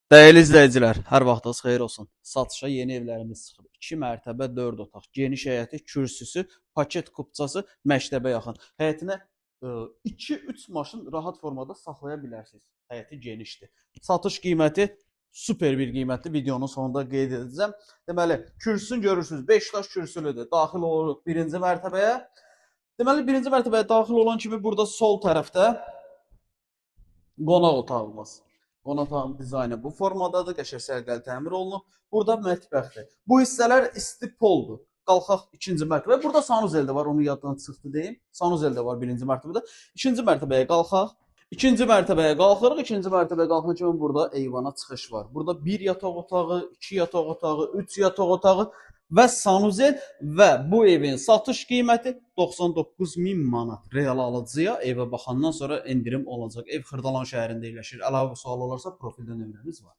Dəyərli izləyicilər, hər vaxtınız xeyir olsun. Satışa yeni evlərimiz çıxıb. 2 mərtəbə, 4 otaq, geniş həyəti, kürsüsü, paket kupçası, məktəbə yaxın. Həyətinə 2-3 maşın rahat formada saxlaya bilərsiniz. Həyəti genişdir. Satış qiyməti super bir qiymətli videonun sonunda qeyd edəcəm. Deməli, kürsüsünü görürsünüz. 5 daş kürsülüdür. Daxil oluruq birinci mərtəbəyə. Deməli, birinci mərtəbəyə daxil olan kimi burada sol tərəfdə qonaq otağımız. Qonaq otağının dizaynı bu formadadır, qəşəng səliqəli təmir olunub. Burada mətbəxdir. Bu hissələr isti poldur. Qalxaq ikinci mərtəbə. Burada sanuzel də var, onu yaddan çıxdı deyim. Sanuzel də var birinci mərtəbədə. İkinci mərtəbəyə qalxaq. İkinci mərtəbəyə qalxırıq. İkinci mərtəbəyə qalxan kimi burada eyvana çıxış var. Burada bir yataq otağı, iki yataq otağı, üç yataq otağı və sanuzel və bu evin satış qiyməti 99.000 manat. Real alıcıya evə baxandan sonra endirim olacaq. Ev Xırdalan şəhərində yerləşir. Əlavə sual olarsa profildə nömrəmiz var.